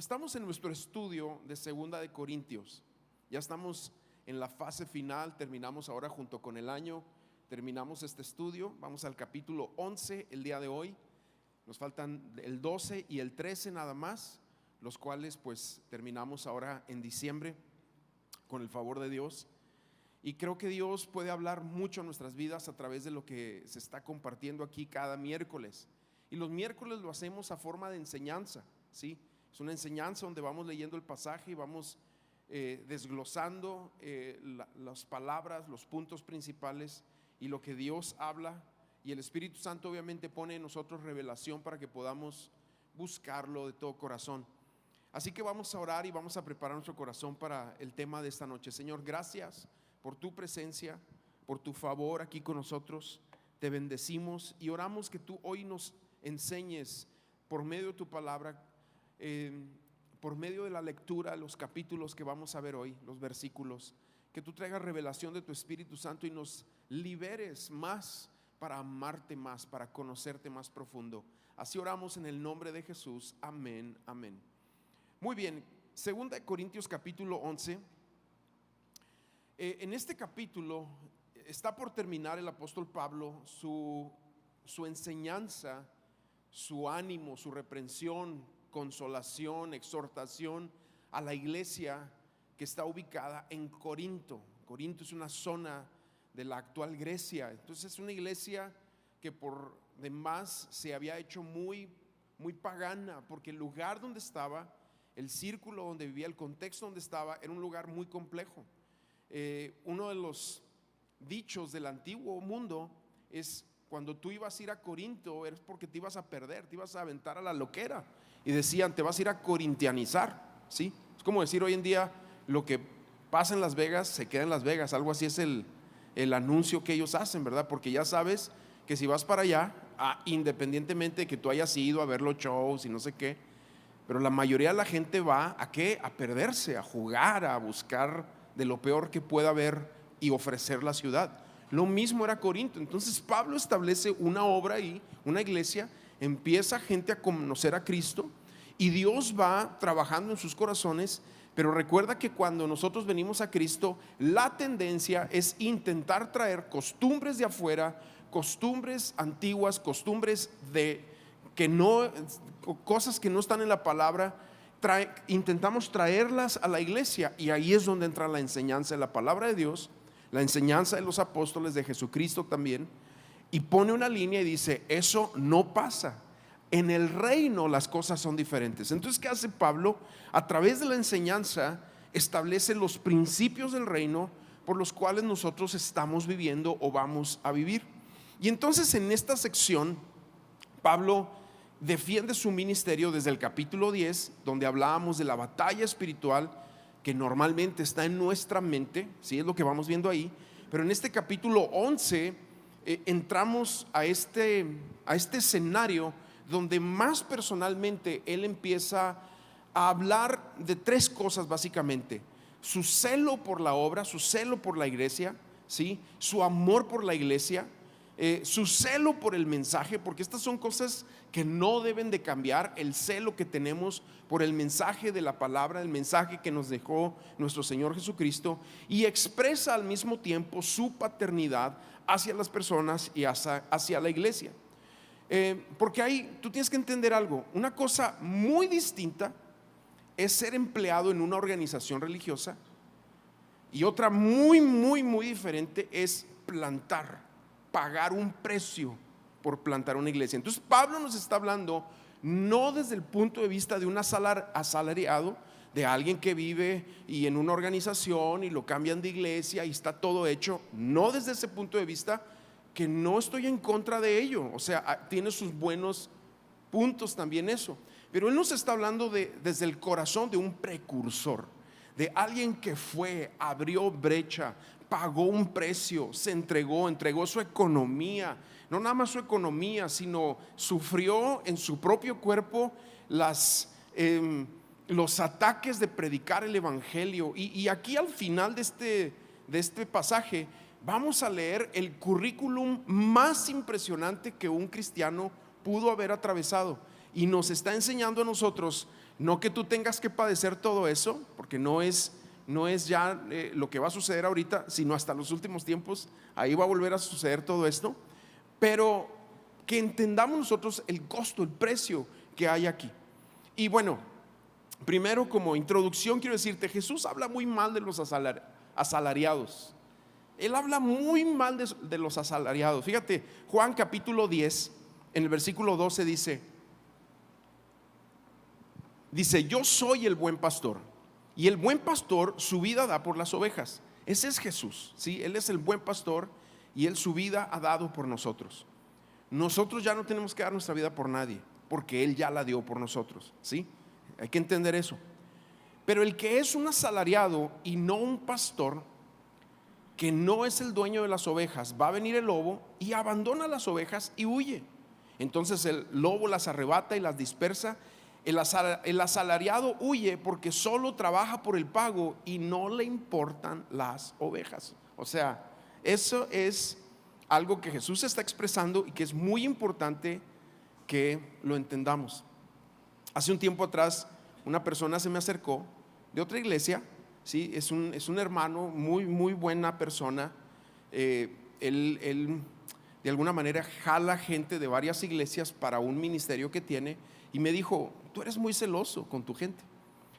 Estamos en nuestro estudio de Segunda de Corintios. Ya estamos en la fase final, terminamos ahora junto con el año, terminamos este estudio, vamos al capítulo 11 el día de hoy. Nos faltan el 12 y el 13 nada más, los cuales pues terminamos ahora en diciembre con el favor de Dios. Y creo que Dios puede hablar mucho en nuestras vidas a través de lo que se está compartiendo aquí cada miércoles. Y los miércoles lo hacemos a forma de enseñanza, ¿sí? Es una enseñanza donde vamos leyendo el pasaje y vamos desglosando las palabras, los puntos principales y lo que Dios habla. Y el Espíritu Santo obviamente pone en nosotros revelación para que podamos buscarlo de todo corazón. Así que vamos a orar y vamos a preparar nuestro corazón para el tema de esta noche. Señor, gracias por tu presencia, por tu favor aquí con nosotros. Te bendecimos y oramos que tú hoy nos enseñes por medio de tu palabra, por medio de la lectura, los capítulos que vamos a ver hoy, los versículos, que tú traigas revelación de tu Espíritu Santo y nos liberes más para amarte más, para conocerte más profundo. Así oramos en el nombre de Jesús. Amén, amén. Muy bien, 2 Corintios capítulo 11. En este capítulo está por terminar el apóstol Pablo su enseñanza, su ánimo, su reprensión, consolación, exhortación a la iglesia que está ubicada en Corinto. Corinto es una zona de la actual Grecia. Entonces es una iglesia que por demás se había hecho muy pagana, porque el lugar donde estaba, el círculo donde vivía, el contexto donde estaba, era un lugar muy complejo. Uno de los dichos del antiguo mundo es: cuando tú ibas a ir a Corinto, es porque te ibas a perder, te ibas a aventar a la loquera. Y decían, te vas a ir a corintianizar, ¿sí? Es como decir hoy en día, lo que pasa en Las Vegas se queda en Las Vegas. Algo así es el anuncio que ellos hacen, ¿verdad? Porque ya sabes que si vas para allá, independientemente de que tú hayas ido a ver los shows y no sé qué, pero la mayoría de la gente va ¿a qué? A perderse, a jugar, a buscar de lo peor que pueda haber y ofrecer la ciudad. Lo mismo era Corinto. Entonces Pablo establece una obra ahí, una iglesia, empieza gente a conocer a Cristo y Dios va trabajando en sus corazones. Pero recuerda que cuando nosotros venimos a Cristo, la tendencia es intentar traer costumbres de afuera, costumbres antiguas, costumbres cosas que no están en la palabra. Intentamos traerlas a la iglesia, y ahí es donde entra la enseñanza de la palabra de Dios, la enseñanza de los apóstoles, de Jesucristo también, y pone una línea y dice: eso no pasa. En el reino las cosas son diferentes. Entonces, ¿qué hace Pablo? A través de la enseñanza establece los principios del reino por los cuales nosotros estamos viviendo o vamos a vivir. Y entonces en esta sección Pablo defiende su ministerio desde el capítulo 10, donde hablábamos de la batalla espiritual que normalmente está en nuestra mente, ¿sí? Es lo que vamos viendo ahí. Pero en este capítulo 11 entramos a este escenario donde más personalmente él empieza a hablar de tres cosas básicamente: su celo por la obra, su celo por la iglesia, ¿sí? Su amor por la iglesia, su celo por el mensaje, porque estas son cosas que no deben de cambiar. El celo que tenemos por el mensaje de la palabra, el mensaje que nos dejó nuestro Señor Jesucristo, y expresa al mismo tiempo su paternidad hacia las personas y hacia la iglesia. Porque tú tienes que entender algo. Una cosa muy distinta es ser empleado en una organización religiosa, y otra muy diferente es pagar un precio por plantar una iglesia. Entonces Pablo nos está hablando no desde el punto de vista de un asalariado, de alguien que vive y en una organización y lo cambian de iglesia y está todo hecho. No desde ese punto de vista, que no estoy en contra de ello, o sea, tiene sus buenos puntos también eso. Pero él nos está hablando desde el corazón de un precursor, de alguien que abrió brecha, pagó un precio, se entregó su economía, no nada más su economía, sino sufrió en su propio cuerpo los ataques de predicar el evangelio. Y aquí al final de este pasaje vamos a leer el currículum más impresionante que un cristiano pudo haber atravesado. y nos está enseñando a nosotros, no que tú tengas que padecer todo eso, porque no es ya lo que va a suceder ahorita, sino hasta los últimos tiempos, ahí va a volver a suceder todo esto, pero que entendamos nosotros el costo, el precio que hay aquí. Y bueno, primero, como introducción, quiero decirte, Jesús habla muy mal de los asalariados. Él habla muy mal de los asalariados. Fíjate, Juan capítulo 10, en el versículo 12 dice: yo soy el buen pastor, y el buen pastor su vida da por las ovejas. Ese es Jesús, ¿sí? Él es el buen pastor y Él su vida ha dado por nosotros. Nosotros ya no tenemos que dar nuestra vida por nadie, porque Él ya la dio por nosotros, ¿sí? Hay que entender eso. Pero el que es un asalariado y no un pastor, que no es el dueño de las ovejas, va a venir el lobo y abandona las ovejas y huye. Entonces el lobo las arrebata y las dispersa. El asalariado huye porque solo trabaja por el pago y no le importan las ovejas. O sea, eso es algo que Jesús está expresando y que es muy importante que lo entendamos. Hace un tiempo atrás una persona se me acercó de otra iglesia, ¿sí? Es un hermano muy, muy buena persona. Él de alguna manera jala gente de varias iglesias para un ministerio que tiene, y me dijo: tú eres muy celoso con tu gente.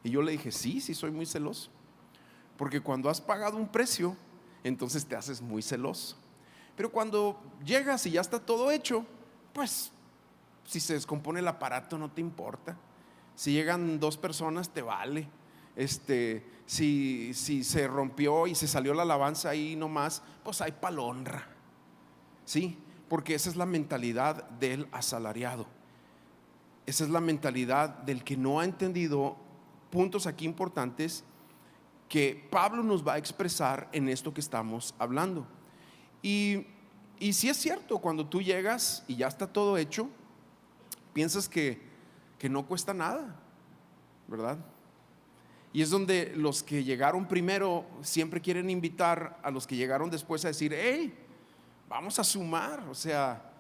Y yo le dije: sí soy muy celoso, porque cuando has pagado un precio, entonces te haces muy celoso. Pero cuando llegas y ya está todo hecho, pues si se descompone el aparato no te importa. Si llegan 2 personas te vale. Si se rompió y se salió la alabanza ahí nomás, pues hay palonra, ¿sí? Porque esa es la mentalidad del asalariado. Esa es la mentalidad del que no ha entendido puntos aquí importantes que Pablo nos va a expresar en esto que estamos hablando. Y si es cierto, cuando tú llegas y ya está todo hecho, piensas que no cuesta nada, ¿verdad? Y es donde los que llegaron primero siempre quieren invitar a los que llegaron después a decir: hey, vamos a sumar. O sea,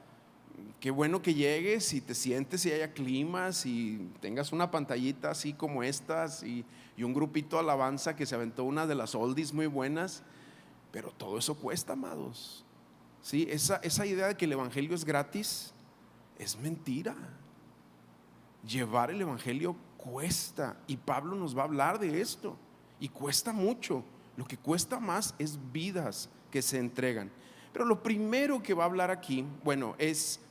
qué bueno que llegues y te sientes y haya climas y tengas una pantallita así como estas y un grupito de alabanza que se aventó una de las oldies muy buenas. Pero todo eso cuesta, amados, ¿sí? Esa idea de que el evangelio es gratis es mentira. Llevar el evangelio cuesta, y Pablo nos va a hablar de esto, y cuesta mucho. Lo que cuesta más es vidas que se entregan. Pero lo primero que va a hablar aquí, bueno,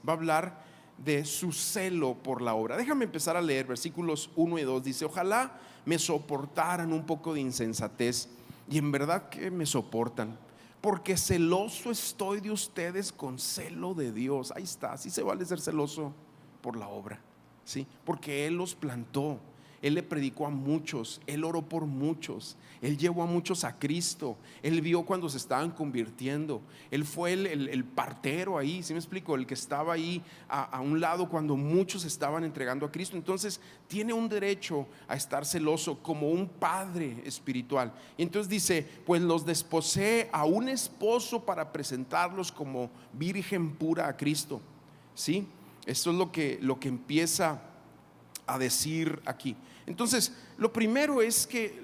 va a hablar de su celo por la obra. Déjame empezar a leer versículos 1 y 2. Dice: ojalá me soportaran un poco de insensatez, y en verdad que me soportan, porque celoso estoy de ustedes con celo de Dios. Ahí está, así se vale ser celoso por la obra, ¿sí? Porque Él los plantó, Él le predicó a muchos, Él oró por muchos, Él llevó a muchos a Cristo, Él vio cuando se estaban convirtiendo, Él fue el partero ahí, ¿sí me explico? El que estaba ahí a un lado cuando muchos estaban entregando a Cristo. Entonces tiene un derecho a estar celoso como un padre espiritual. Y entonces dice: pues los desposé a un esposo para presentarlos como virgen pura a Cristo, ¿sí? Esto es lo que empieza a decir aquí. Entonces, lo primero es que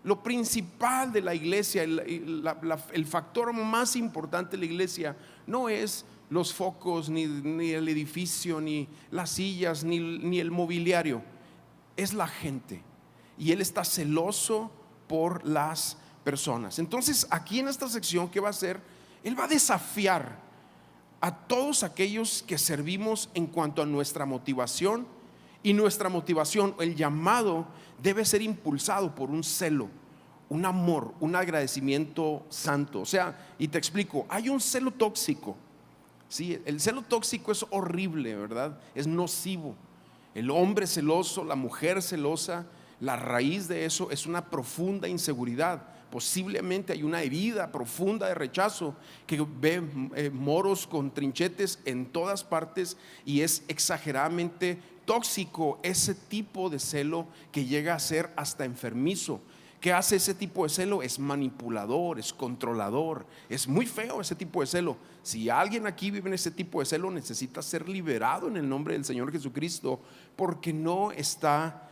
lo principal de la iglesia, el factor más importante de la iglesia, no es los focos, ni el edificio, ni las sillas, ni el mobiliario, es la gente. Y Él está celoso por las personas. Entonces, aquí en esta sección, ¿qué va a hacer? Él va a desafiar a todos aquellos que servimos en cuanto a nuestra motivación. Y nuestra motivación, el llamado, debe ser impulsado por un celo, un amor, un agradecimiento santo. O sea, y te explico, hay un celo tóxico, ¿sí? El celo tóxico es horrible, ¿verdad? Es nocivo. El hombre celoso, la mujer celosa, la raíz de eso es una profunda inseguridad. Posiblemente hay una herida profunda de rechazo que ve moros con trinchetes en todas partes, y es exageradamente tóxico ese tipo de celo que llega a ser hasta enfermizo, ¿Qué hace ese tipo de celo? Es manipulador, es controlador, es muy feo ese tipo de celo. Si alguien aquí vive en ese tipo de celo, necesita ser liberado en el nombre del Señor Jesucristo, porque no está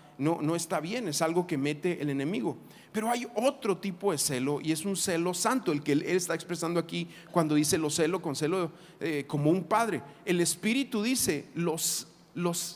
bien, es algo que mete el enemigo. Pero hay otro tipo de celo, y es un celo santo, el que él está expresando aquí cuando dice lo celo con celo, como un padre. El Espíritu dice los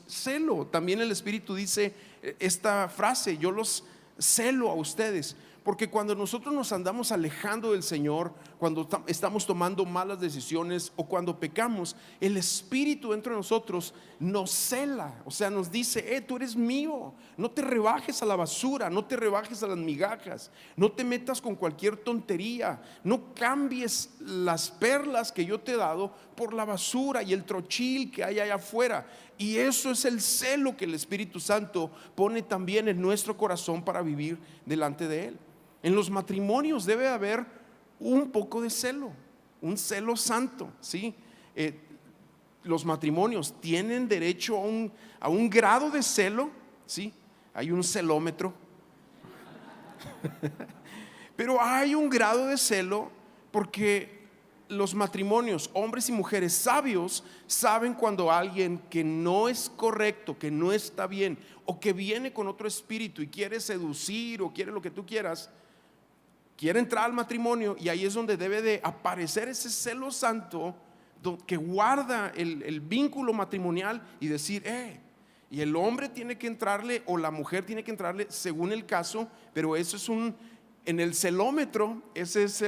celo. También el Espíritu dice esta frase: yo los celo a ustedes. Porque cuando nosotros nos andamos alejando del Señor, cuando estamos tomando malas decisiones o cuando pecamos, el Espíritu dentro de nosotros nos cela, o sea, nos dice: tú eres mío, no te rebajes a la basura, no te rebajes a las migajas, no te metas con cualquier tontería, no cambies las perlas que yo te he dado por la basura y el trochil que hay allá afuera. Y eso es el celo que el Espíritu Santo pone también en nuestro corazón para vivir delante de Él. En los matrimonios debe haber un poco de celo, un celo santo, ¿sí? Los matrimonios tienen derecho a un grado de celo, ¿sí? Hay un celómetro. Pero hay un grado de celo porque los matrimonios, hombres y mujeres sabios, saben cuando alguien que no es correcto, que no está bien, o que viene con otro espíritu y quiere seducir o quiere lo que tú quieras, quiere entrar al matrimonio, y ahí es donde debe de aparecer ese celo santo que guarda el vínculo matrimonial y decir: y el hombre tiene que entrarle o la mujer tiene que entrarle según el caso, pero eso es en el celómetro, ese es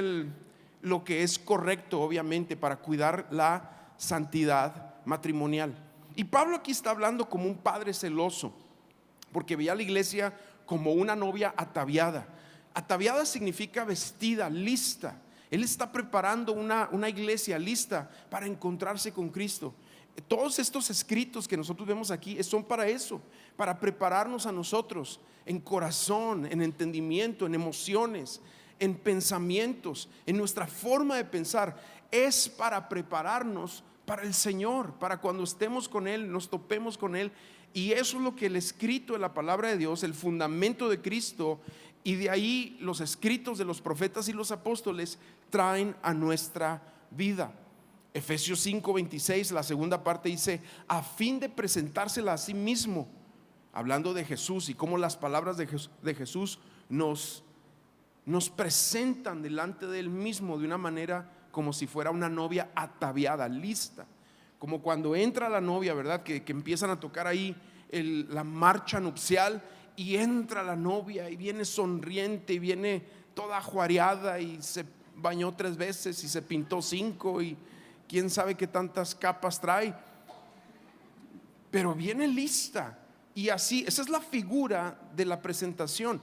lo que es correcto, obviamente, para cuidar la santidad matrimonial. Y Pablo aquí está hablando como un padre celoso, porque veía a la iglesia como una novia ataviada. Ataviada significa vestida, lista. Él está preparando una iglesia lista para encontrarse con Cristo. Todos estos escritos que nosotros vemos aquí son para eso, para prepararnos a nosotros en corazón, en entendimiento, en emociones, en pensamientos, en nuestra forma de pensar. Es para prepararnos para el Señor, para cuando estemos con Él, nos topemos con Él. Y eso es lo que el escrito de la palabra de Dios, el fundamento de Cristo, y de ahí los escritos de los profetas y los apóstoles traen a nuestra vida. Efesios 5:26, la segunda parte dice: a fin de presentársela a sí mismo, hablando de Jesús y cómo las palabras de Jesús nos presentan delante de Él mismo de una manera como si fuera una novia ataviada, lista. Como cuando entra la novia, ¿verdad? Que empiezan a tocar ahí la marcha nupcial, y entra la novia y viene sonriente y viene toda ajuareada y se bañó 3 veces y se pintó 5 y quién sabe qué tantas capas trae, pero viene lista. Y así, esa es la figura de la presentación.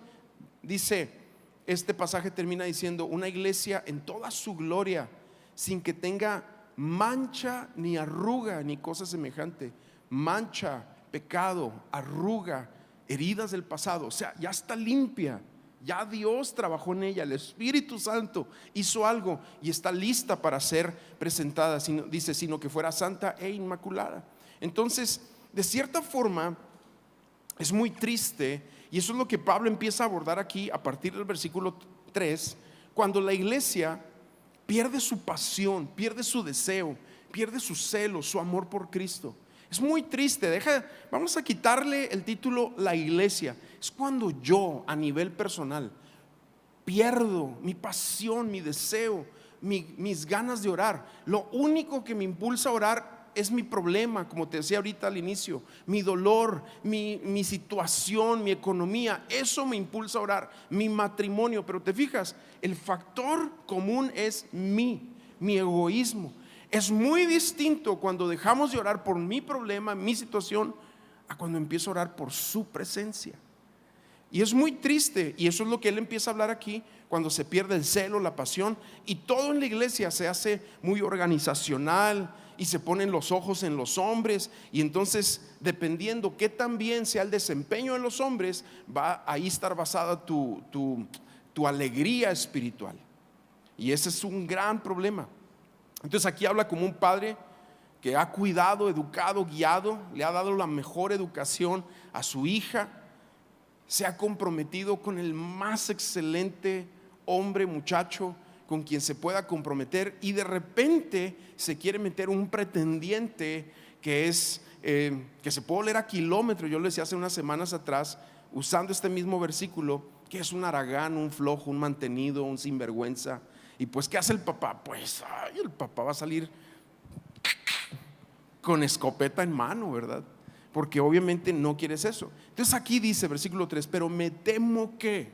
Dice, este pasaje termina diciendo: una iglesia en toda su gloria, sin que tenga mancha ni arruga ni cosa semejante. Mancha, pecado, arruga, heridas del pasado, o sea, ya está limpia, ya Dios trabajó en ella, el Espíritu Santo hizo algo y está lista para ser presentada. Dice, sino que fuera santa e inmaculada. Entonces, de cierta forma, es muy triste, y eso es lo que Pablo empieza a abordar aquí a partir del versículo 3, cuando la iglesia pierde su pasión, pierde su deseo, pierde su celo, su amor por Cristo. Es muy triste. Vamos a quitarle el título la iglesia. Es cuando yo, a nivel personal, pierdo mi pasión, mi deseo, mis ganas de orar. Lo único que me impulsa a orar es mi problema, como te decía ahorita al inicio, mi dolor, mi situación, mi economía. Eso me impulsa a orar, mi matrimonio. Pero te fijas, el factor común es mi egoísmo. Es muy distinto cuando dejamos de orar por mi problema, mi situación, a cuando empiezo a orar por su presencia. Y es muy triste, y eso es lo que él empieza a hablar aquí, cuando se pierde el celo, la pasión, y todo en la iglesia se hace muy organizacional y se ponen los ojos en los hombres, y entonces, dependiendo qué tan bien sea el desempeño de los hombres, va a ahí estar basada tu alegría espiritual. Y ese es un gran problema. Entonces aquí habla como un padre que ha cuidado, educado, guiado, le ha dado la mejor educación a su hija, se ha comprometido con el más excelente hombre, muchacho, con quien se pueda comprometer, y de repente se quiere meter un pretendiente que se puede oler a kilómetros. Yo lo decía hace unas semanas atrás, usando este mismo versículo, que es un haragán, un flojo, un mantenido, un sinvergüenza. Y pues, ¿qué hace el papá? Pues, el papá va a salir con escopeta en mano, ¿verdad? Porque obviamente no quieres eso. Entonces aquí dice, versículo 3, pero me temo que,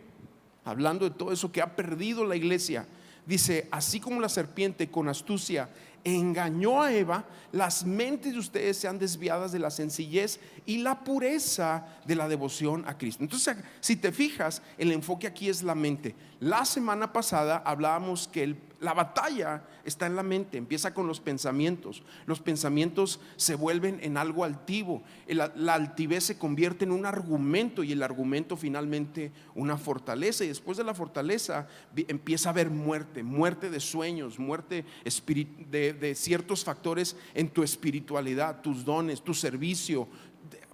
hablando de todo eso que ha perdido la iglesia, dice, así como la serpiente con astucia engañó a Eva, las mentes de ustedes sean desviadas de la sencillez y la pureza de la devoción a Cristo. Entonces, si te fijas, el enfoque aquí es la mente. La semana pasada hablábamos que la batalla está en la mente, empieza con los pensamientos. Los pensamientos se vuelven en algo altivo, la altivez se convierte en un argumento, y el argumento finalmente una fortaleza, y después de la fortaleza empieza a haber muerte de sueños, muerte de ciertos factores en tu espiritualidad, tus dones, tu servicio.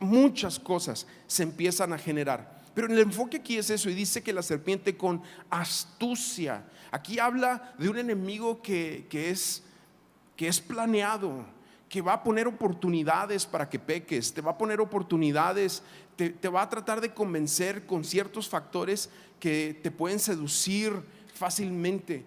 Muchas cosas se empiezan a generar. Pero el enfoque aquí es eso, y dice que la serpiente con astucia. Aquí habla de un enemigo que es planeado, que va a poner oportunidades para que peques, te va a poner oportunidades, te va a tratar de convencer con ciertos factores que te pueden seducir fácilmente.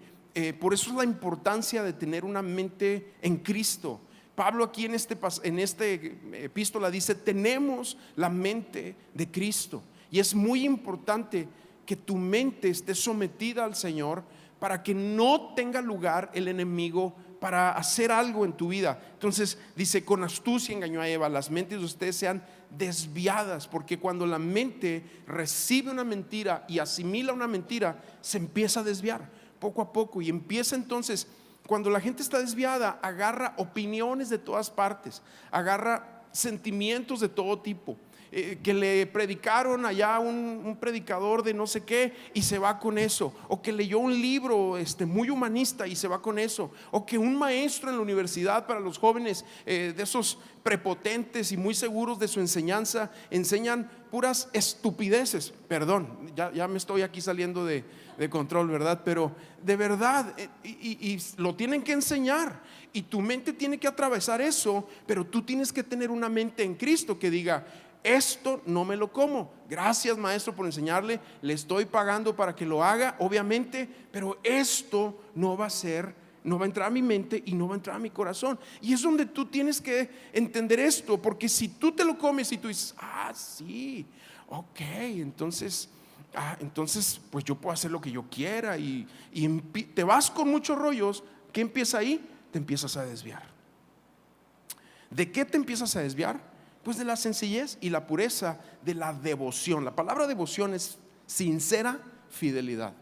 Por eso es la importancia de tener una mente en Cristo. Pablo aquí en este epístola dice, tenemos la mente de Cristo. Y es muy importante que tu mente esté sometida al Señor para que no tenga lugar el enemigo para hacer algo en tu vida. Entonces dice, con astucia engañó a Eva, las mentes de ustedes sean desviadas, porque cuando la mente recibe una mentira y asimila una mentira, se empieza a desviar poco a poco, y empieza entonces, cuando la gente está desviada, agarra opiniones de todas partes, agarra sentimientos de todo tipo, que le predicaron allá un predicador de no sé qué y se va con eso, o que leyó un libro muy humanista y se va con eso, o que un maestro en la universidad para los jóvenes, de esos prepotentes y muy seguros de su enseñanza, enseñan puras estupideces. Perdón, ya me estoy aquí saliendo de control, ¿verdad? Pero de verdad, y lo tienen que enseñar, y tu mente tiene que atravesar eso, pero tú tienes que tener una mente en Cristo que diga, esto no me lo como, gracias maestro por enseñarle, le estoy pagando para que lo haga, obviamente, pero esto no va a entrar a mi mente y no va a entrar a mi corazón. Y es donde tú tienes que entender esto, porque si tú te lo comes y tú dices, sí, ok, entonces pues yo puedo hacer lo que yo quiera, y te vas con muchos rollos. ¿Qué empieza ahí? Te empiezas a desviar. ¿De qué te empiezas a desviar? Pues de la sencillez y la pureza de la devoción. La palabra devoción es sincera fidelidad.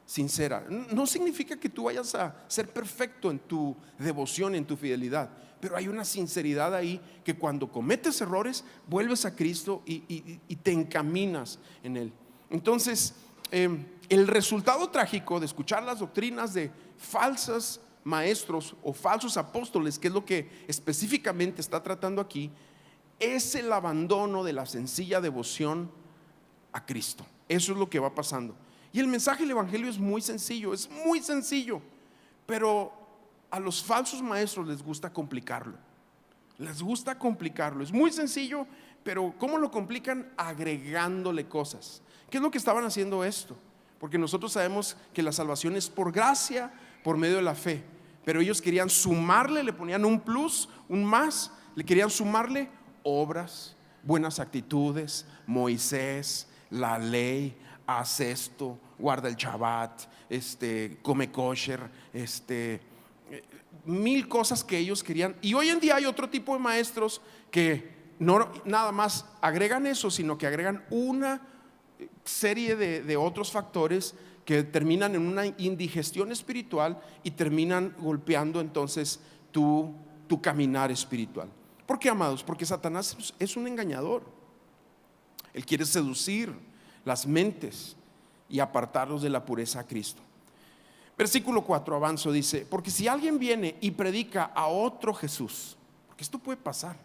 Sincera no significa que tú vayas a ser perfecto en tu devoción, en tu fidelidad, pero hay una sinceridad ahí, que cuando cometes errores vuelves a Cristo y te encaminas en Él. Entonces, el resultado trágico de escuchar las doctrinas de falsos maestros o falsos apóstoles, que es lo que específicamente está tratando aquí, es el abandono de la sencilla devoción a Cristo. Eso es lo que va pasando. Y el mensaje del evangelio es muy sencillo, pero a los falsos maestros les gusta complicarlo. Es muy sencillo, pero ¿cómo lo complican? Agregándole cosas. ¿Qué es lo que estaban haciendo esto? Porque nosotros sabemos que la salvación es por gracia, por medio de la fe, pero ellos querían sumarle, le ponían un plus, un más, le querían sumarle obras, buenas actitudes, Moisés, la ley, haz esto, guarda el Shabbat, come kosher, mil cosas que ellos querían. Y hoy en día hay otro tipo de maestros que no nada más agregan eso, sino que agregan una serie de otros factores que terminan en una indigestión espiritual y terminan golpeando entonces tu caminar espiritual. ¿Por qué, amados? Porque Satanás es un engañador. Él quiere seducir las mentes y apartarlos de la pureza a Cristo. Versículo 4, avanzo, dice, porque si alguien viene y predica a otro Jesús, porque esto puede pasar,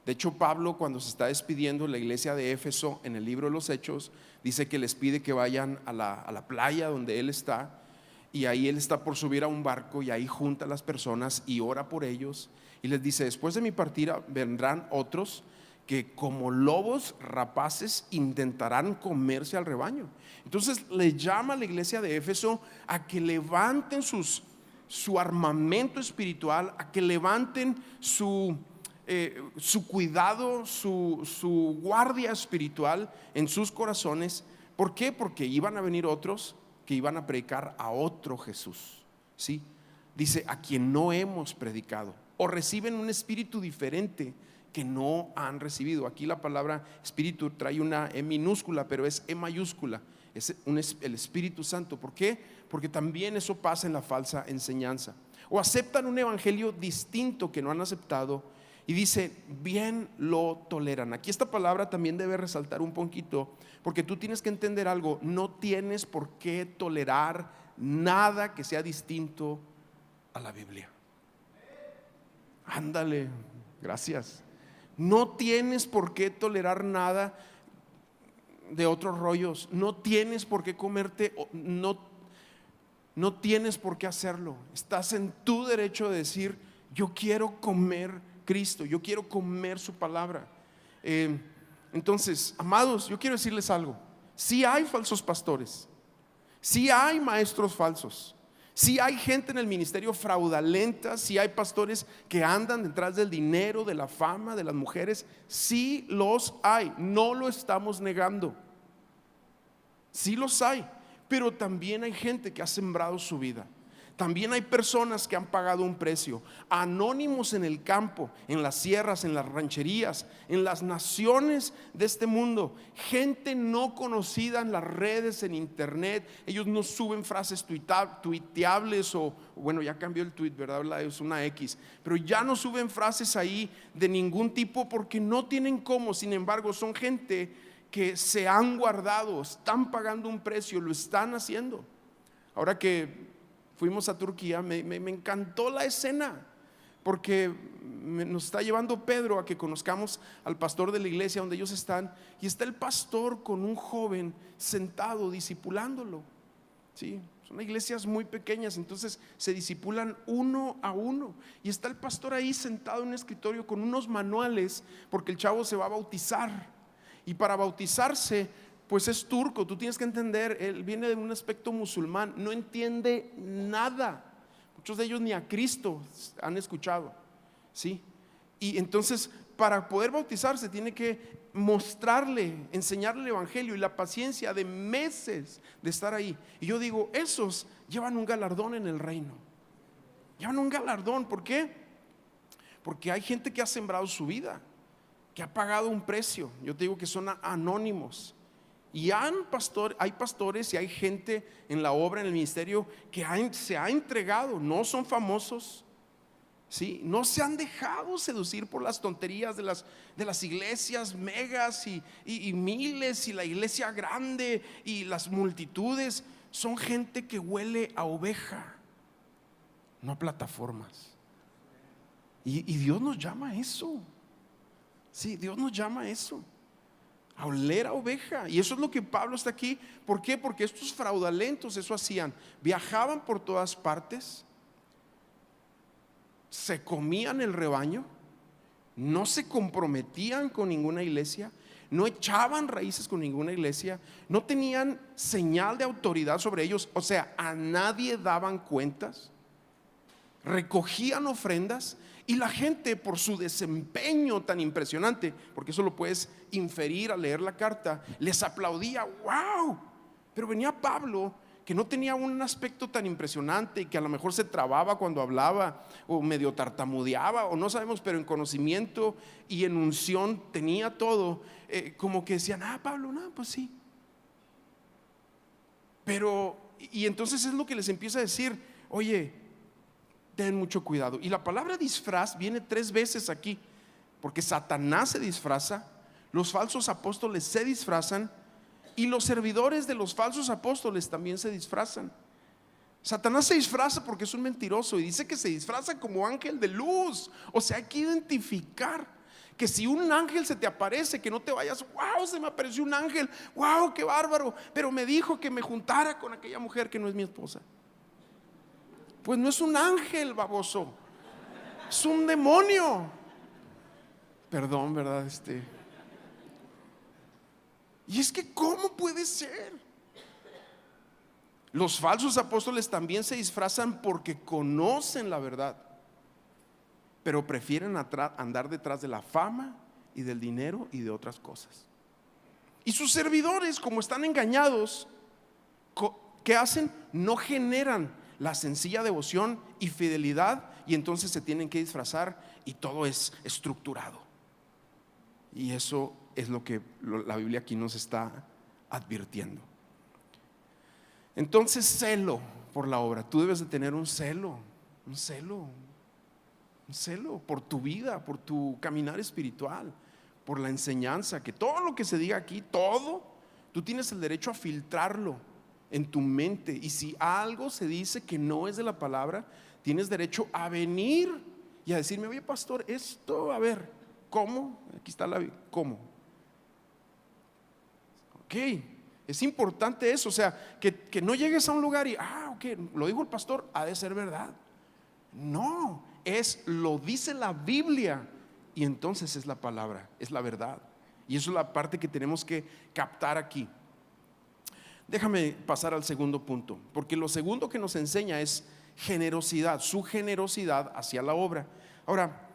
De hecho, Pablo, cuando se está despidiendo de la iglesia de Éfeso en el libro de los Hechos, dice que les pide que vayan a la playa donde él está, y ahí él está por subir a un barco, y ahí junta a las personas y ora por ellos, y les dice: después de mi partida vendrán otros que como lobos rapaces intentarán comerse al rebaño. Entonces le llama a la iglesia de Éfeso a que levanten su armamento espiritual, a que levanten su cuidado, su guardia espiritual en sus corazones. ¿Por qué? Porque iban a venir otros que iban a predicar a otro Jesús, ¿sí? Dice: a quien no hemos predicado, o reciben un espíritu diferente que no han recibido. Aquí la palabra espíritu trae una E minúscula, pero es E mayúscula, es el Espíritu Santo. ¿Por qué? Porque también eso pasa en la falsa enseñanza. O aceptan un evangelio distinto que no han aceptado, y dice: bien lo toleran. Aquí esta palabra también debe resaltar un poquito, porque tú tienes que entender algo: no tienes por qué tolerar nada que sea distinto a la Biblia. Ándale, gracias. No tienes por qué tolerar nada de otros rollos. No tienes por qué comerte, no tienes por qué hacerlo. Estás en tu derecho de decir: yo quiero comer Cristo, yo quiero comer su palabra. Entonces, amados, yo quiero decirles algo: sí hay falsos pastores, sí hay maestros falsos, sí hay gente en el ministerio fraudulenta, sí hay pastores que andan detrás del dinero, de la fama, de las mujeres. Sí los hay, no lo estamos negando. Sí los hay, pero también hay gente que ha sembrado su vida. También hay personas que han pagado un precio, anónimos en el campo, en las sierras, en las rancherías, en las naciones de este mundo. Gente no conocida en las redes, en internet. Ellos no suben frases tuiteables, o bueno, ya cambió el tweet, ¿verdad? Es una X, pero ya no suben frases ahí de ningún tipo porque no tienen cómo. Sin embargo, son gente que se han guardado, están pagando un precio, lo están haciendo. Ahora que fuimos a Turquía, me encantó la escena, porque nos está llevando Pedro a que conozcamos al pastor de la iglesia donde ellos están, y está el pastor con un joven sentado discipulándolo, ¿sí? Son iglesias muy pequeñas, entonces se discipulan uno a uno, y está el pastor ahí sentado en un escritorio con unos manuales, porque el chavo se va a bautizar, y para bautizarse pues es turco. Tú tienes que entender, él viene de un aspecto musulmán, no entiende nada. Muchos de ellos ni a Cristo han escuchado, ¿sí? Y entonces, para poder bautizarse tiene que mostrarle, enseñarle el evangelio, y la paciencia de meses de estar ahí. Y yo digo, esos llevan un galardón en el reino. Llevan un galardón. ¿Por qué? Porque hay gente que ha sembrado su vida, que ha pagado un precio. Yo te digo que son anónimos. Y hay pastores y hay gente en la obra, en el ministerio, que se ha entregado. No son famosos, ¿sí? No se han dejado seducir por las tonterías de las iglesias megas y miles, y la iglesia grande y las multitudes. Son gente que huele a oveja, no a plataformas. Y Dios nos llama a eso. Sí, Dios nos llama a eso, a oler a oveja. Y eso es lo que Pablo está aquí. ¿Por qué? Porque estos fraudulentos eso hacían. Viajaban por todas partes, se comían el rebaño, no se comprometían con ninguna iglesia, no echaban raíces con ninguna iglesia, no tenían señal de autoridad sobre ellos. O sea, a nadie daban cuentas, recogían ofrendas. Y la gente, por su desempeño tan impresionante, porque eso lo puedes inferir al leer la carta, les aplaudía. ¡Wow! Pero venía Pablo, que no tenía un aspecto tan impresionante, y que a lo mejor se trababa cuando hablaba, o medio tartamudeaba, o no sabemos, pero en conocimiento y en unción tenía todo. Como que decían: Pablo, no, pues sí. Pero, y entonces es lo que les empieza a decir: oye, ten mucho cuidado. Y la palabra disfraz viene 3 veces aquí, porque Satanás se disfraza, los falsos apóstoles se disfrazan, y los servidores de los falsos apóstoles también se disfrazan. Satanás se disfraza porque es un mentiroso, y dice que se disfraza como ángel de luz. O sea, hay que identificar Que si un ángel se te aparece, que no te vayas, wow, se me apareció un ángel, wow, qué bárbaro, pero me dijo que me juntara con aquella mujer que no es mi esposa. Pues no es un ángel, baboso, es un demonio. Perdón, ¿verdad? Y es que ¿cómo puede ser? Los falsos apóstoles también se disfrazan porque conocen la verdad, pero prefieren andar detrás de la fama y del dinero y de otras cosas. Y sus servidores, como están engañados, ¿qué hacen? No generan la sencilla devoción y fidelidad, y entonces se tienen que disfrazar y todo es estructurado. Y eso es lo que la Biblia aquí nos está advirtiendo. Entonces, celo por la obra. Tú debes de tener un celo por tu vida, por tu caminar espiritual, por la enseñanza, que todo lo que se diga aquí, todo, tú tienes el derecho a filtrarlo en tu mente. Y si algo se dice que no es de la palabra, tienes derecho a venir y a decirme: oye, pastor, esto, a ver, ¿cómo? Aquí está la Biblia, ¿cómo? Ok, es importante eso, o sea, que no llegues a un lugar y, ok, lo dijo el pastor, ha de ser verdad. No, lo dice la Biblia, y entonces es la palabra, es la verdad. Y eso es la parte que tenemos que captar aquí. Déjame pasar al segundo punto, porque lo segundo que nos enseña es generosidad, su generosidad hacia la obra. Ahora,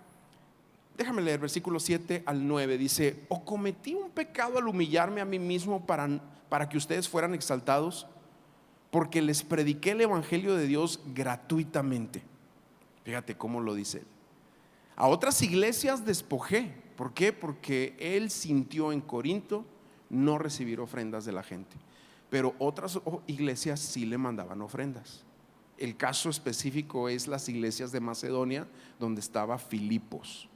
déjame leer versículos 7 al 9. Dice: ¿o cometí un pecado al humillarme a mí mismo para que ustedes fueran exaltados? Porque les prediqué el evangelio de Dios gratuitamente. Fíjate cómo lo dice él. A otras iglesias despojé. ¿Por qué? Porque él sintió en Corinto no recibir ofrendas de la gente, pero otras iglesias sí le mandaban ofrendas. El caso específico es las iglesias de Macedonia, donde estaba Filipos,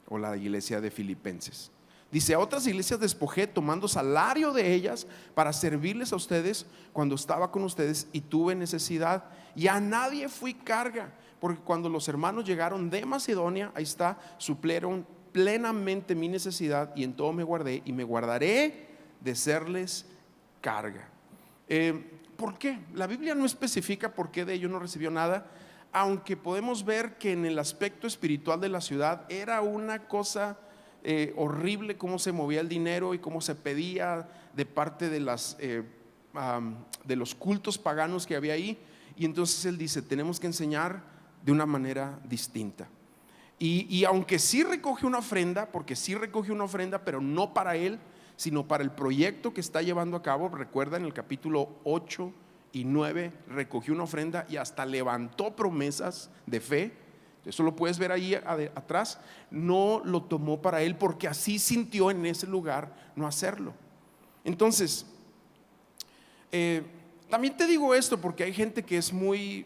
o la iglesia de Filipenses. Dice: a otras iglesias despojé, tomando salario de ellas para servirles a ustedes cuando estaba con ustedes y tuve necesidad, y a nadie fui carga, porque cuando los hermanos llegaron de Macedonia, ahí está, suplieron plenamente mi necesidad, y en todo me guardé y me guardaré de serles carga. ¿Por qué? La Biblia no especifica por qué de ellos no recibió nada, aunque podemos ver que en el aspecto espiritual de la ciudad era una cosa horrible cómo se movía el dinero y cómo se pedía de parte de los cultos paganos que había ahí. Y entonces él dice: tenemos que enseñar de una manera distinta. Y aunque sí recoge una ofrenda, porque sí recoge una ofrenda, pero no para él, sino para el proyecto que está llevando a cabo. Recuerda, en el capítulo 8 y 9 recogió una ofrenda y hasta levantó promesas de fe. Eso lo puedes ver ahí atrás. No lo tomó para él porque así sintió en ese lugar no hacerlo. Entonces, también te digo esto porque hay gente que es muy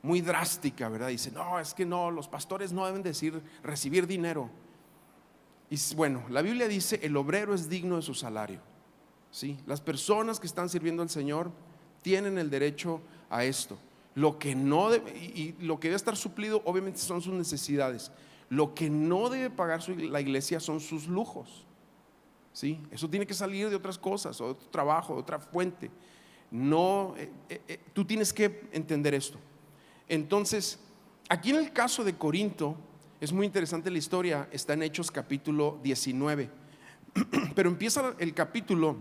drástica, ¿verdad? Dice: no, es que no, los pastores no deben recibir dinero. Y bueno, la Biblia dice: el obrero es digno de su salario. ¿Sí? Las personas que están sirviendo al Señor tienen el derecho a esto. Lo que no debe, y lo que debe estar suplido obviamente son sus necesidades. Lo que no debe pagar la iglesia son sus lujos. ¿Sí? Eso tiene que salir de otras cosas, o de otro trabajo, de otra fuente. No, tú tienes que entender esto. Entonces, aquí en el caso de Corinto es muy interesante la historia. Está en Hechos capítulo 19. Pero empieza el capítulo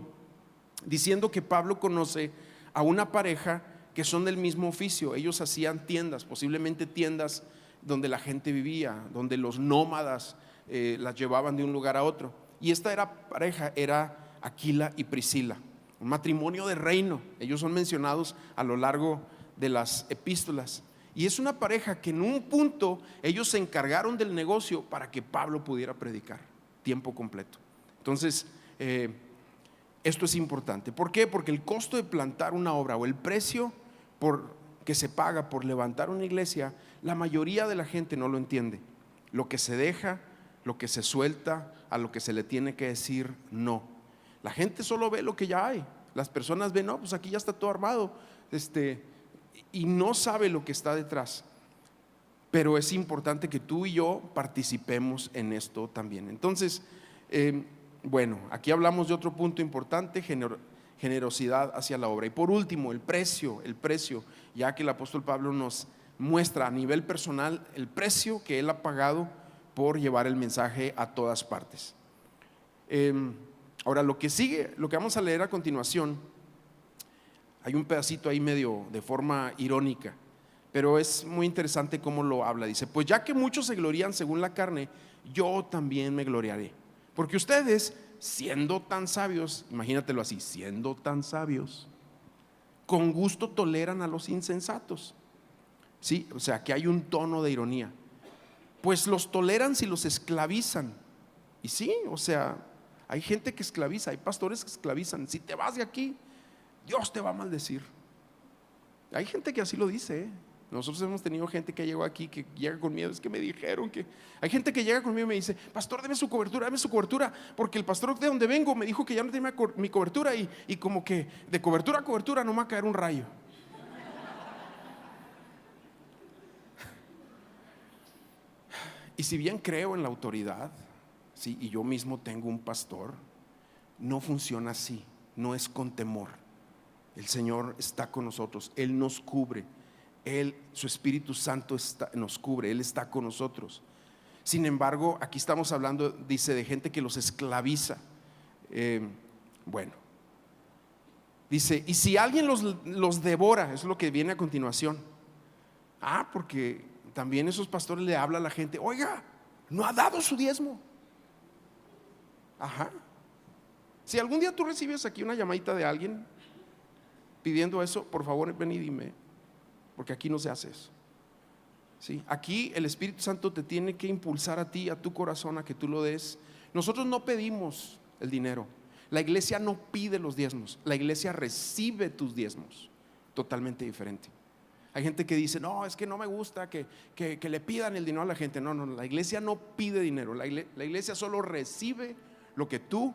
diciendo que Pablo conoce a una pareja que son del mismo oficio. Ellos hacían tiendas, posiblemente tiendas donde la gente vivía, donde los nómadas las llevaban de un lugar a otro. Y esta pareja era Aquila y Priscila, un matrimonio de reino. Ellos son mencionados a lo largo de las epístolas. Y es una pareja que en un punto ellos se encargaron del negocio para que Pablo pudiera predicar tiempo completo. Entonces, esto es importante. ¿Por qué? Porque el costo de plantar una obra, o el precio que se paga por levantar una iglesia, la mayoría de la gente no lo entiende. Lo que se deja, lo que se suelta, a lo que se le tiene que decir no. La gente solo ve lo que ya hay. Las personas ven: no, pues aquí ya está todo armado, y no sabe lo que está detrás. pero es importante que tú y yo participemos en esto también. Entonces, bueno, aquí hablamos de otro punto importante: generosidad hacia la obra. Y por último, el precio, ya que el apóstol Pablo nos muestra a nivel personal el precio que él ha pagado por llevar el mensaje a todas partes. Ahora, lo que sigue, lo que vamos a leer a continuación, hay un pedacito ahí medio de forma irónica, pero es muy interesante cómo lo habla. Dice: pues ya que muchos se glorían según la carne, yo también me gloriaré, porque ustedes, siendo tan sabios, imagínatelo así, siendo tan sabios, con gusto toleran a los insensatos. Sí, o sea que hay un tono de ironía. Pues los toleran si los esclavizan. Y sí, o sea, hay gente que esclaviza, hay pastores que esclavizan. Si te vas de aquí, Dios te va a maldecir. Hay gente que así lo dice, ¿eh? Nosotros hemos tenido gente que llegó aquí, que llega con miedo. Es que me dijeron que hay gente que llega conmigo y me dice: pastor, deme su cobertura, porque el pastor de donde vengo me dijo que ya no tenía mi cobertura, y como que de cobertura a cobertura no me va a caer un rayo. Y si bien creo en la autoridad, sí, y yo mismo tengo un pastor, no funciona así, no es con temor. El Señor está con nosotros, Él nos cubre, su Espíritu Santo nos cubre, Él está con nosotros. Sin embargo, aquí estamos hablando, dice, de gente que los esclaviza. Bueno, dice: y si alguien los devora, es lo que viene a continuación. Porque también esos pastores le hablan a la gente: oiga, no ha dado su diezmo. Si algún día tú recibes aquí una llamadita de alguien pidiendo eso, por favor ven y dime, porque aquí no se hace eso. ¿Sí? Aquí el Espíritu Santo te tiene que impulsar a ti, a tu corazón, a que tú lo des. Nosotros no pedimos el dinero, la iglesia no pide los diezmos, la iglesia recibe tus diezmos. Totalmente diferente. Hay gente que dice: no, es que no me gusta que le pidan el dinero a la gente. No, la iglesia no pide dinero, la iglesia solo recibe lo que tú,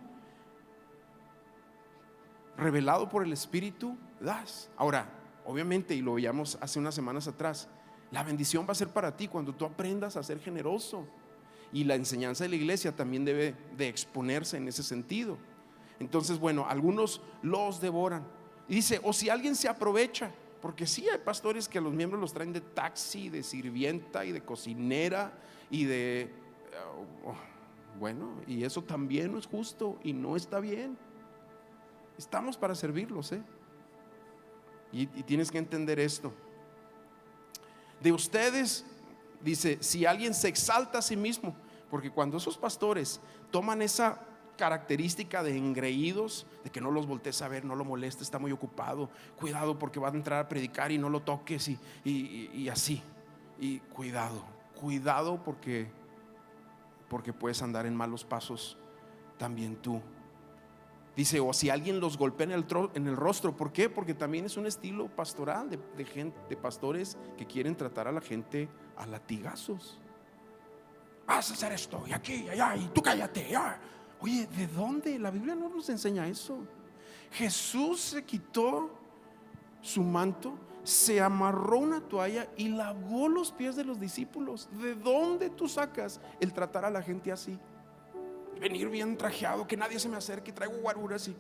revelado por el Espíritu, das. Ahora, obviamente, y lo veíamos hace unas semanas atrás, la bendición va a ser para ti cuando tú aprendas a ser generoso, y la enseñanza de la iglesia también debe de exponerse en ese sentido. Entonces, bueno, algunos los devoran. Y dice: o si alguien se aprovecha, porque sí hay pastores que a los miembros los traen de taxi, de sirvienta y de cocinera y de bueno, y eso también no es justo y no está bien. Estamos para servirlos, y tienes que entender esto. De ustedes, dice: si alguien se exalta a sí mismo, porque cuando esos pastores toman esa característica de engreídos, de que no los voltees a ver, no lo molestes, está muy ocupado, cuidado porque va a entrar a predicar y no lo toques, y así, y cuidado porque puedes andar en malos pasos también tú. Dice: o si alguien los golpea en el rostro. ¿Por qué? Porque también es un estilo pastoral de pastores que quieren tratar a la gente a latigazos. Vas a hacer esto y aquí y allá, y tú cállate. Oye, ¿de dónde? La Biblia no nos enseña eso. Jesús se quitó su manto, se amarró una toalla y lavó los pies de los discípulos. ¿De dónde tú sacas el tratar a la gente así? Venir bien trajeado, que nadie se me acerque, traigo guaruras y...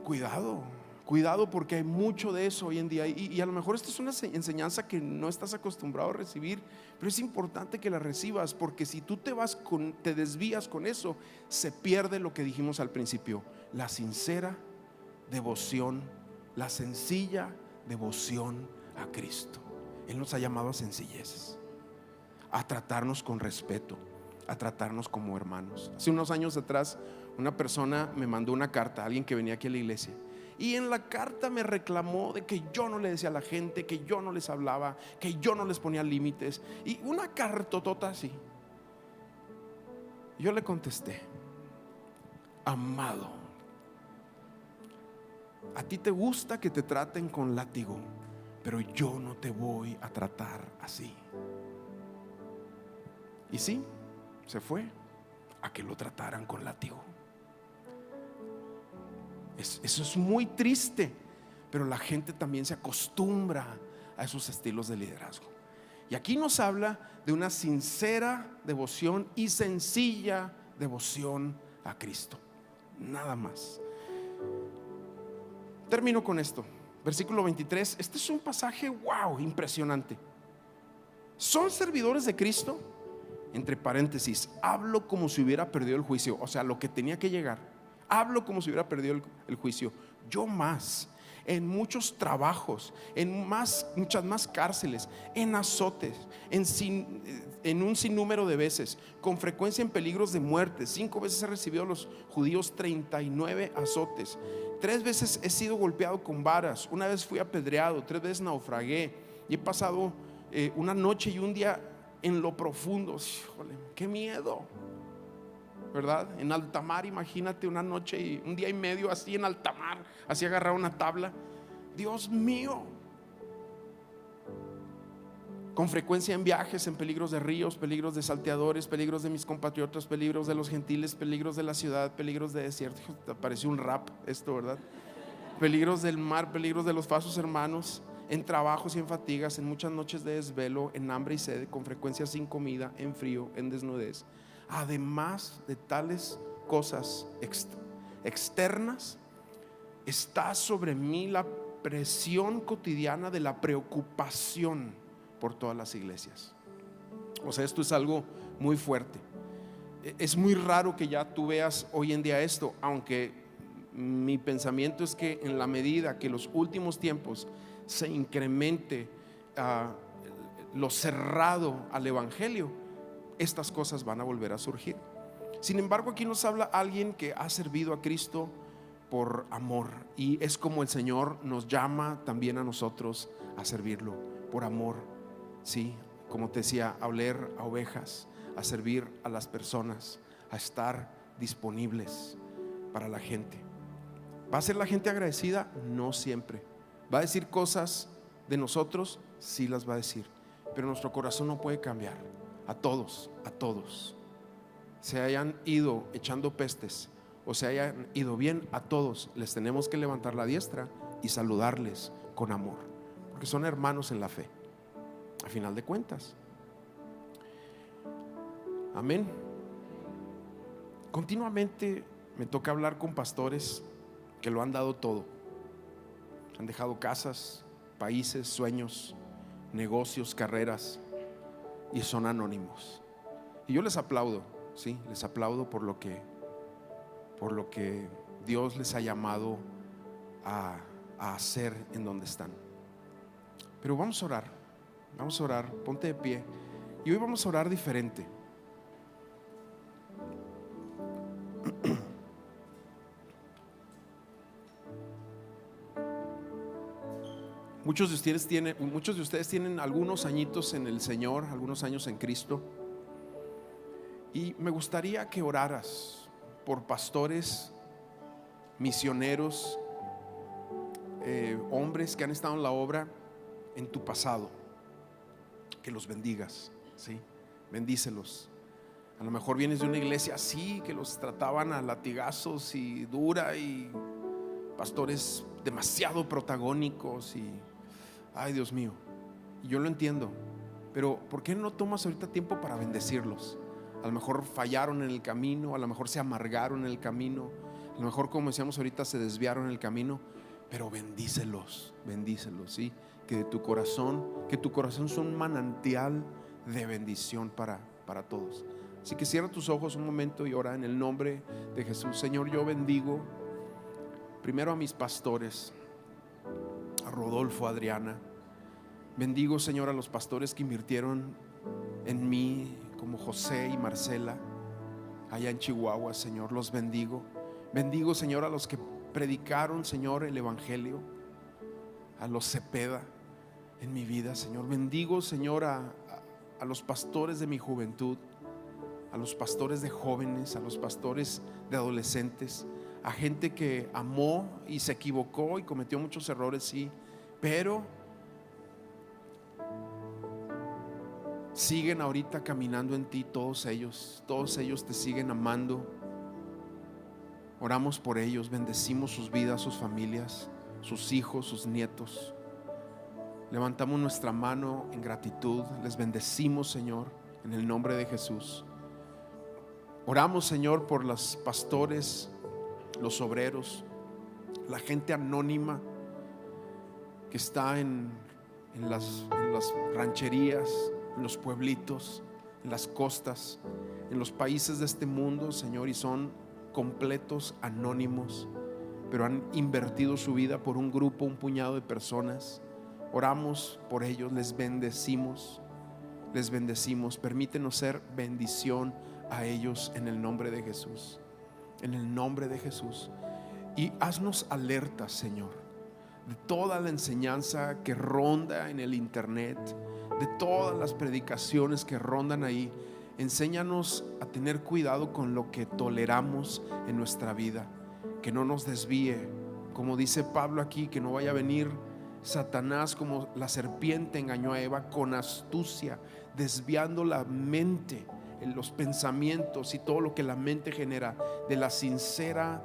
Cuidado, porque hay mucho de eso hoy en día, y a lo mejor esta es una enseñanza que no estás acostumbrado a recibir, pero es importante que la recibas, porque si tú te desvías con eso, se pierde lo que dijimos al principio: la sincera devoción, la sencilla devoción a Cristo. Él nos ha llamado a sencillez, a tratarnos con respeto, a tratarnos como hermanos. Hace unos años atrás, una persona me mandó una carta, alguien que venía aquí a la iglesia, y en la carta me reclamó de que yo no le decía a la gente, que yo no les hablaba, que yo no les ponía límites, y una cartotota así. Yo le contesté: amado, a ti te gusta que te traten con látigo, pero yo no te voy a tratar así. Y sí, se fue a que lo trataran con látigo. Eso es muy triste, pero la gente también se acostumbra a esos estilos de liderazgo. Y aquí nos habla de una sincera devoción y sencilla devoción a Cristo, nada más. Termino con esto, versículo 23. Este es un pasaje, wow, impresionante. ¿Son servidores de Cristo? Entre paréntesis, hablo como si hubiera perdido el juicio. O sea, lo que tenía que llegar, hablo como si hubiera perdido el juicio. Yo más, en muchos trabajos, en muchas más cárceles, en azotes, en un sinnúmero de veces, con frecuencia en peligros de muerte. 5 veces he recibido a los judíos 39 azotes. 3 veces he sido golpeado con varas. 1 vez fui apedreado. 3 veces naufragué. Y he pasado una noche y un día en lo profundo. Híjole, qué miedo, ¿verdad? En alta mar, imagínate una noche y un día y medio así en alta mar, así agarrar una tabla. Dios mío. Con frecuencia en viajes, en peligros de ríos, peligros de salteadores, peligros de mis compatriotas, peligros de los gentiles, peligros de la ciudad, peligros de desierto. Te pareció un rap esto, ¿verdad? Peligros del mar, peligros de los falsos hermanos, en trabajos y en fatigas, en muchas noches de desvelo, en hambre y sed, con frecuencia sin comida, en frío, en desnudez. Además de tales cosas externas, está sobre mí la presión cotidiana de la preocupación por todas las iglesias. O sea, esto es algo muy fuerte. Es muy raro que ya tú veas hoy en día esto, aunque mi pensamiento es que en la medida que los últimos tiempos se incremente lo cerrado al evangelio, estas cosas van a volver a surgir. Sin embargo, aquí nos habla alguien que ha servido a Cristo por amor, y es como el Señor nos llama también a nosotros a servirlo por amor. Sí, como te decía, a oler a ovejas, a servir a las personas, a estar disponibles para la gente. ¿Va a ser la gente agradecida? No siempre. ¿Va a decir cosas de nosotros? Sí las va a decir, pero nuestro corazón no puede cambiar. A todos, se hayan ido echando pestes o se hayan ido bien, a todos les tenemos que levantar la diestra y saludarles con amor, porque son hermanos en la fe, a final de cuentas. Amén. Continuamente me toca hablar con pastores que lo han dado todo. Han dejado casas, países, sueños, negocios, carreras, y son anónimos. Y yo les aplaudo, sí, les aplaudo por lo que Dios les ha llamado a hacer en donde están. Pero vamos a orar, ponte de pie. Y hoy vamos a orar diferente. Muchos de ustedes tienen algunos añitos en el Señor, algunos años en Cristo, y me gustaría que oraras por pastores, misioneros, hombres que han estado en la obra en tu pasado, que los bendigas, ¿sí? Bendícelos. A lo mejor vienes de una iglesia así, que los trataban a latigazos y dura, y pastores demasiado protagónicos, y ay, Dios mío, y yo lo entiendo, pero ¿por qué no tomas ahorita tiempo para bendecirlos? A lo mejor fallaron en el camino, a lo mejor se amargaron en el camino, a lo mejor, como decíamos ahorita, se desviaron en el camino, pero bendícelos, ¿sí? Que tu corazón es un manantial de bendición para todos. Así que cierra tus ojos un momento y ora en el nombre de Jesús. Señor, yo bendigo primero a mis pastores, a Rodolfo, a Adriana. Bendigo, Señor, a los pastores que invirtieron en mí, como José y Marcela, allá en Chihuahua. Señor, los bendigo. Bendigo, Señor, a los que predicaron, Señor, el evangelio, a los Cepeda en mi vida, Señor. Bendigo, Señor, a los pastores de mi juventud, a los pastores de jóvenes, a los pastores de adolescentes, a gente que amó y se equivocó y cometió muchos errores, sí, pero siguen ahorita caminando en ti. Todos ellos te siguen amando. Oramos por ellos, bendecimos sus vidas, sus familias, sus hijos, sus nietos. Levantamos nuestra mano en gratitud, les bendecimos, Señor, en el nombre de Jesús. Oramos, Señor, por los pastores, los obreros, la gente anónima que está en las rancherías, en los pueblitos, en las costas, en los países de este mundo, Señor, y son completos anónimos, pero han invertido su vida por un grupo, un puñado de personas. Oramos por ellos, les bendecimos, permítenos ser bendición a ellos en el nombre de Jesús, en el nombre de Jesús. Y haznos alertas, Señor, de toda la enseñanza que ronda en el internet, de todas las predicaciones que rondan ahí. Enséñanos a tener cuidado con lo que toleramos en nuestra vida, que no nos desvíe, como dice Pablo aquí, que no vaya a venir Satanás como la serpiente engañó a Eva con astucia, desviando la mente, los pensamientos y todo lo que la mente genera de la sincera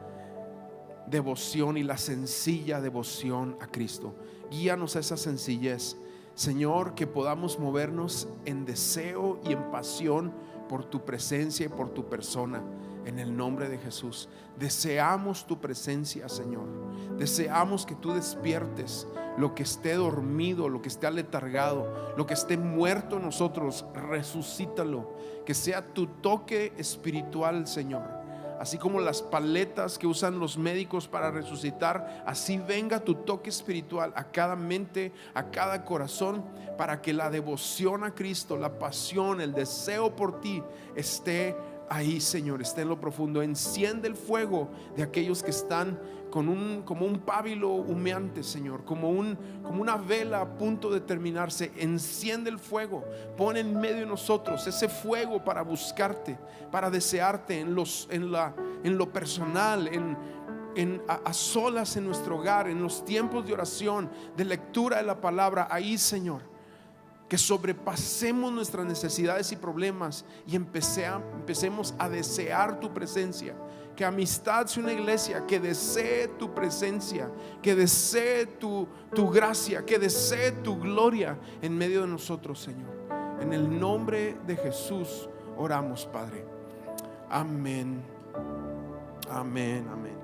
devoción y la sencilla devoción a Cristo. Guíanos a esa sencillez, Señor, que podamos movernos en deseo y en pasión por tu presencia y por tu persona, en el nombre de Jesús. Deseamos tu presencia, Señor. Deseamos que tú despiertes lo que esté dormido, lo que esté aletargado, lo que esté muerto en nosotros. Resucítalo, que sea tu toque espiritual, Señor. Así como las paletas que usan los médicos para resucitar, así venga tu toque espiritual a cada mente, a cada corazón, para que la devoción a Cristo, la pasión, el deseo por ti esté ahí, Señor, esté en lo profundo. Enciende el fuego de aquellos que están como un pábilo humeante, Señor, como una vela a punto de terminarse. Enciende el fuego, pon en medio de nosotros ese fuego para buscarte, para desearte en lo personal, a solas en nuestro hogar, en los tiempos de oración, de lectura de la palabra. Ahí, Señor, que sobrepasemos nuestras necesidades y problemas y empecemos a desear tu presencia. Que Amistad sea una iglesia que desee tu presencia, que desee tu gracia, que desee tu gloria en medio de nosotros, Señor. En el nombre de Jesús oramos, Padre. Amén. Amén, amén.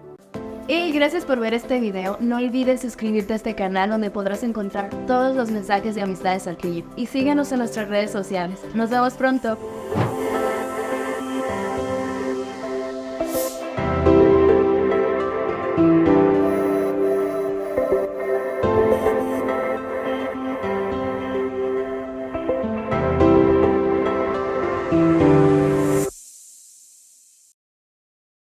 Y gracias por ver este video. No olvides suscribirte a este canal, donde podrás encontrar todos los mensajes de Amistades al Clip. Y síguenos en nuestras redes sociales. Nos vemos pronto.